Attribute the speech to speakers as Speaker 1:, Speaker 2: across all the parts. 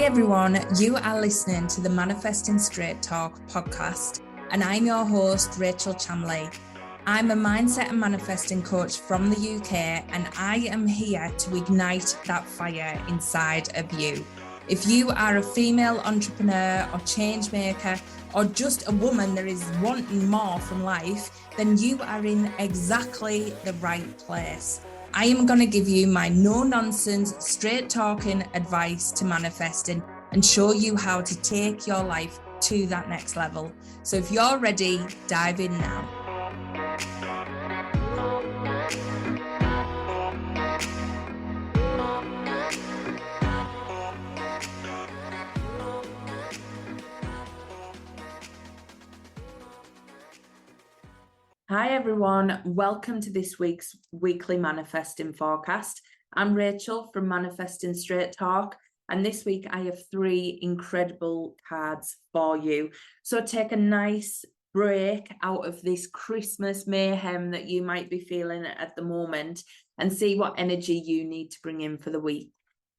Speaker 1: everyone, you are listening to the Manifesting Straight Talk podcast, and I'm your host, Rachel Chamley. I'm a mindset and manifesting coach from the UK, and I am here to ignite that fire inside of you. If you are a female entrepreneur or change maker, or just a woman that is wanting more from life, then you are in exactly the right place. I am going to give you my no-nonsense, straight-talking advice to manifesting and show you how to take your life to that next level. So if you're ready, dive in now. Hi everyone, welcome to this week's weekly manifesting forecast. I'm Rachel from Manifesting Straight Talk, and this week I have 3 incredible cards for you. So take a nice break out of this Christmas mayhem that you might be feeling at the moment and see what energy you need to bring in for the week.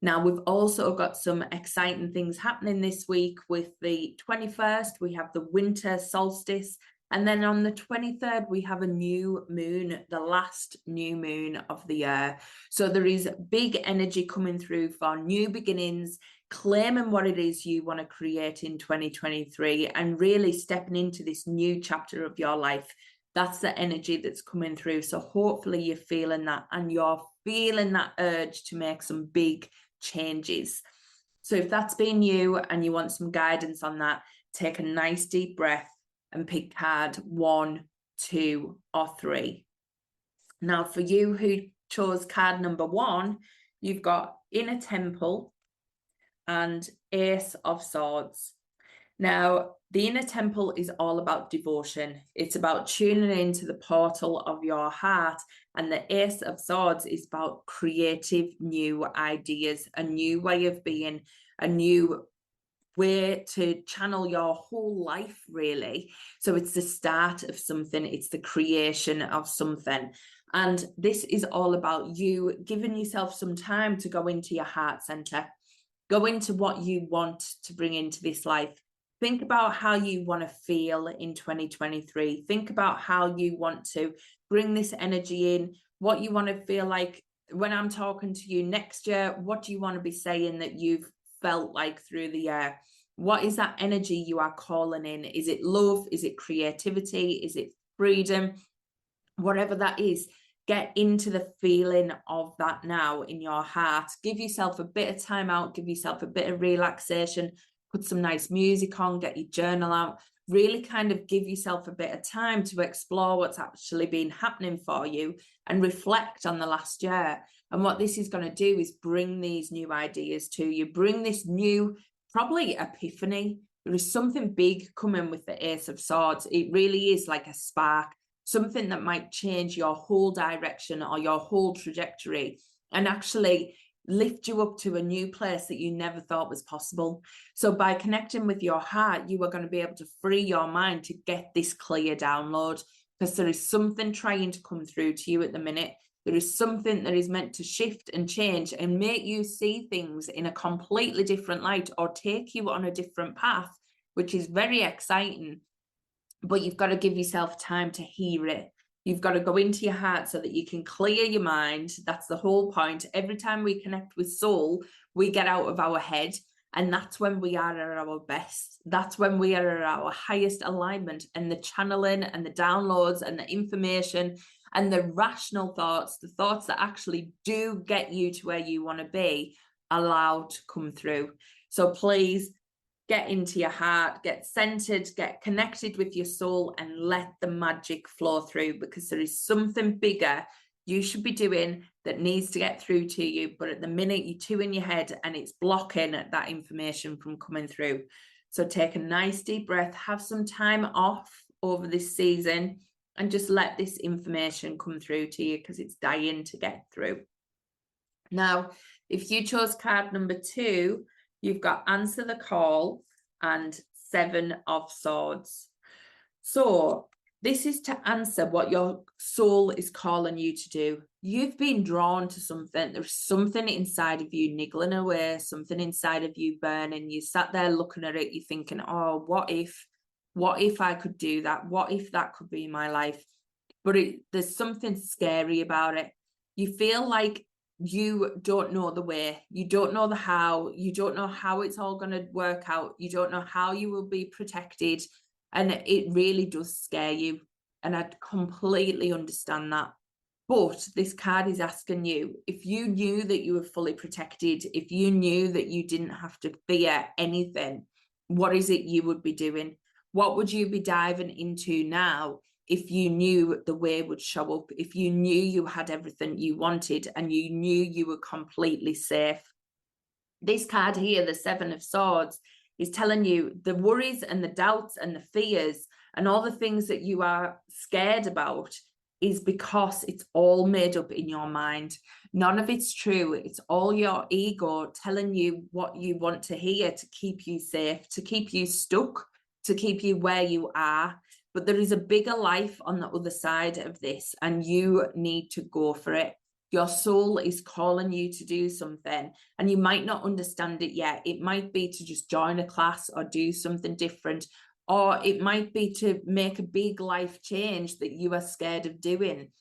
Speaker 1: Now, we've also got some exciting things happening this week. With the 21st, we have the Winter Solstice. And then on the 23rd, we have a new moon, the last new moon of the year. So there is big energy coming through for new beginnings, claiming what it is you want to create in 2023 and really stepping into this new chapter of your life. That's the energy that's coming through. So hopefully you're feeling that and you're feeling that urge to make some big changes. So if that's been you and you want some guidance on that, take a nice deep breath and pick card 1, 2, or 3. Now, for you who chose card number 1, you've got Inner Temple and Ace of Swords. Now, the Inner Temple is all about devotion. It's about tuning into the portal of your heart. And the Ace of Swords is about creative new ideas, a new way of being, a new way to channel your whole life, really. So it's the start of something, it's the creation of something. And this is all about you giving yourself some time to go into your heart center, go into what you want to bring into this life. Think about how you want to feel in 2023. Think about how you want to bring this energy in, what you want to feel like when I'm talking to you next year. What do you want to be saying that you've felt like through the year? What is that energy you are calling in? Is it love? Is it creativity? Is it freedom? Whatever that is, get into the feeling of that now in your heart. Give yourself a bit of time out, give yourself a bit of relaxation, put some nice music on, get your journal out, really kind of give yourself a bit of time to explore what's actually been happening for you and reflect on the last year. And what this is going to do is bring these new ideas to you, bring this new, probably epiphany. There is something big coming with the Ace of Swords. It really is like a spark, something that might change your whole direction or your whole trajectory and actually lift you up to a new place that you never thought was possible. So by connecting with your heart, you are going to be able to free your mind to get this clear download, because there is something trying to come through to you at the minute. There is something that is meant to shift and change and make you see things in a completely different light or take you on a different path, which is very exciting. But you've got to give yourself time to hear it. You've got to go into your heart so that you can clear your mind. That's the whole point. Every time we connect with soul, we get out of our head. And that's when we are at our best. That's when we are at our highest alignment, and the channeling and the downloads and the information and the rational thoughts, the thoughts that actually do get you to where you want to be, allowed to come through. So please get into your heart, get centered, get connected with your soul, and let the magic flow through, because there is something bigger you should be doing that needs to get through to you. But at the minute, you're too in your head and it's blocking that information from coming through. So take a nice deep breath, have some time off over this season, and just let this information come through to you, because it's dying to get through. Now, if you chose card number 2, you've got Answer the Call and 7 of Swords. So This is to answer what your soul is calling you to do. You've been drawn to something. There's something inside of you niggling away, something inside of you burning. You sat there looking at it, you're thinking, oh, what if I could do that? What if that could be my life? But there's something scary about it. You feel like you don't know the way, you don't know the how, you don't know how it's all going to work out, you don't know how you will be protected, and it really does scare you. And I completely understand that. But this card is asking you, if you knew that you were fully protected, if you knew that you didn't have to fear anything, what is it you would be doing? What would you be diving into now if you knew the way would show up, if you knew you had everything you wanted and you knew you were completely safe? This card here, the Seven of Swords, is telling you the worries and the doubts and the fears and all the things that you are scared about is because it's all made up in your mind. None of it's true. It's all your ego telling you what you want to hear to keep you safe, to keep you stuck, to keep you where you are. But there is a bigger life on the other side of this, and you need to go for it. Your soul is calling you to do something, and you might not understand it yet. It might be to just join a class or do something different, or it might be to make a big life change that you are scared of doing.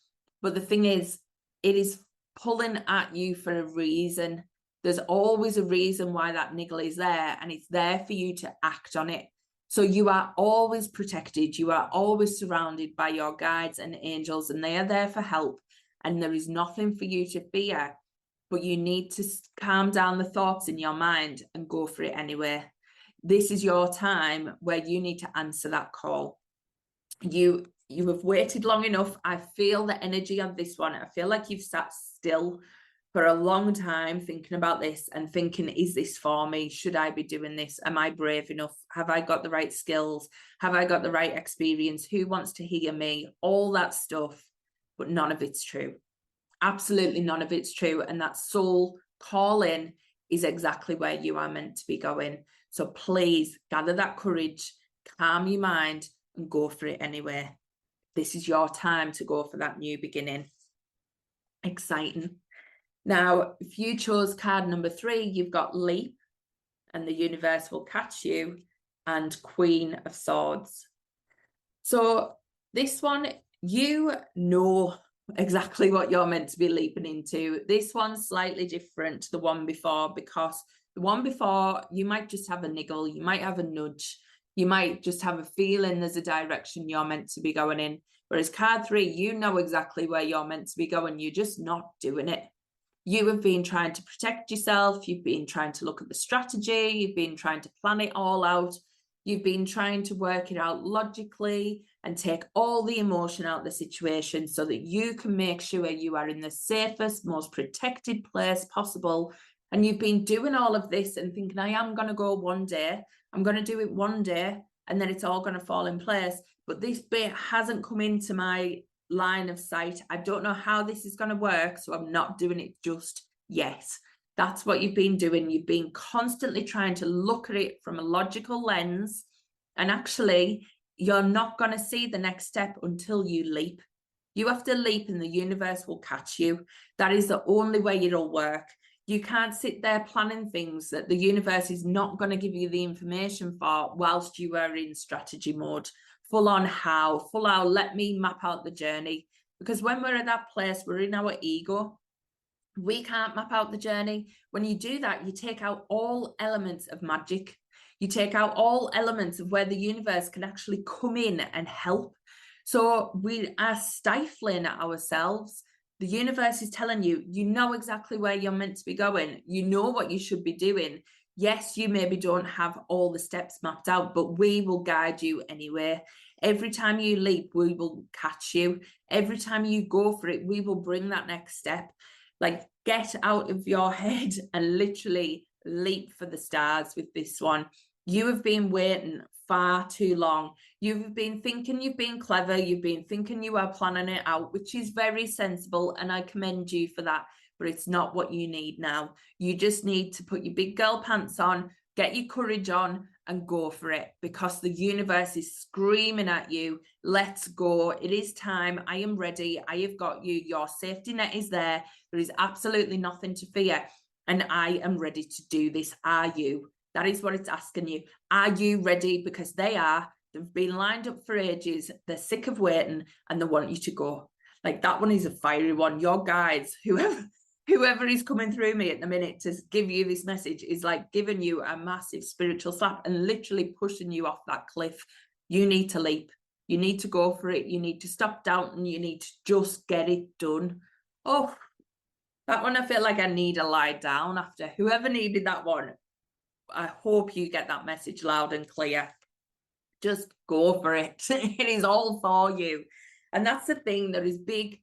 Speaker 1: But the thing is, it is pulling at you for a reason. There's always a reason why that niggle is there, and it's there for you to act on it. So you are always protected. You are always surrounded by your guides and angels, and they are there for help. And there is nothing for you to fear, but you need to calm down the thoughts in your mind and go for it anyway. This is your time where you need to answer that call. You have waited long enough. I feel the energy on this one. I feel like you've sat still for a long time thinking about this and thinking, is this for me? Should I be doing this? Am I brave enough? Have I got the right skills? Have I got the right experience? Who wants to hear me? All that stuff, but none of it's true. Absolutely none of it's true. And that soul calling is exactly where you are meant to be going. So please gather that courage, calm your mind, and go for it anyway. This is your time to go for that new beginning. Exciting. Now, if you chose card number 3, you've got Leap, and the universe will catch you, and Queen of Swords. So this one, you know exactly what you're meant to be leaping into. This one's slightly different to the one before, because the one before, you might just have a niggle, you might have a nudge, you might just have a feeling there's a direction you're meant to be going in. Whereas card 3, you know exactly where you're meant to be going, you're just not doing it. You have been trying to protect yourself, you've been trying to look at the strategy, you've been trying to plan it all out, you've been trying to work it out logically and take all the emotion out of the situation so that you can make sure you are in the safest, most protected place possible. And you've been doing all of this and thinking, I am going to go one day, I'm going to do it one day, and then it's all going to fall in place. But this bit hasn't come into my line of sight. I don't know how this is going to work, so I'm not doing it just yet. That's what you've been doing. You've been constantly trying to look at it from a logical lens, and actually you're not going to see the next step until you leap. You have to leap and the universe will catch you. That is the only way it'll work. You can't sit there planning things that the universe is not going to give you the information for whilst you are in strategy mode. Full on let me map out the journey. Because when we're at that place, we're in our ego. We can't map out the journey. When you do that, you take out all elements of magic. You take out all elements of where the universe can actually come in and help. So we are stifling ourselves. The universe is telling you, you know exactly where you're meant to be going. You know what you should be doing. Yes, you maybe don't have all the steps mapped out, but we will guide you anyway. Every time you leap, we will catch you. Every time you go for it, we will bring that next step. Like, get out of your head and literally leap for the stars with this one. You have been waiting far too long. You've been thinking you've been clever. You've been thinking you are planning it out, which is very sensible, and I commend you for that. But it's not what you need now. You just need to put your big girl pants on, get your courage on, and go for it, because the universe is screaming at you, let's go. It is time. I am ready. I have got you. Your safety net is there. There is absolutely nothing to fear. And I am ready to do this. Are you? That is what it's asking you. Are you ready? Because they are. They've been lined up for ages. They're sick of waiting and they want you to go. Like, that one is a fiery one. Your guides, whoever is coming through me at the minute to give you this message, is like giving you a massive spiritual slap and literally pushing you off that cliff. You need to leap. You need to go for it. You need to stop doubting. You need to just get it done. Oh, that one, I feel like I need to lie down after. Whoever needed that one, I hope you get that message loud and clear. Just go for it. It is all for you. And that's the thing. There is big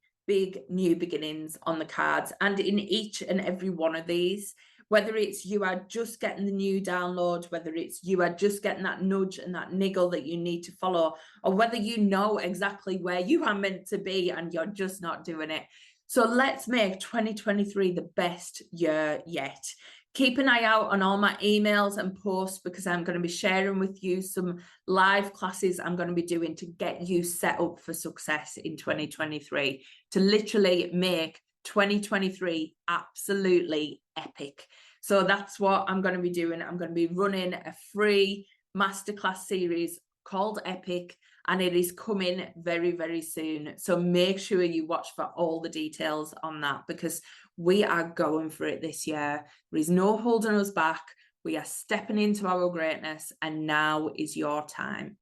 Speaker 1: new beginnings on the cards, and in each and every one of these, whether it's you are just getting the new download, whether it's you are just getting that nudge and that niggle that you need to follow, or whether you know exactly where you are meant to be and you're just not doing it. So let's make 2023 the best year yet. Keep an eye out on all my emails and posts, because I'm going to be sharing with you some live classes I'm going to be doing to get you set up for success in 2023, to literally make 2023 absolutely epic. So that's what I'm going to be doing. I'm going to be running a free masterclass series called Epic, and it is coming very, very soon. So make sure you watch for all the details on that, because we are going for it this year. There is no holding us back. We are stepping into our greatness, and now is your time.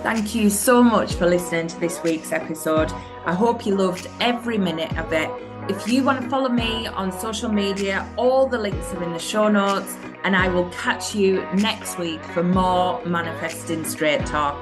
Speaker 1: Thank you so much for listening to this week's episode. I hope you loved every minute of it. If you want to follow me on social media, all the links are in the show notes, and I will catch you next week for more Manifesting Straight Talk.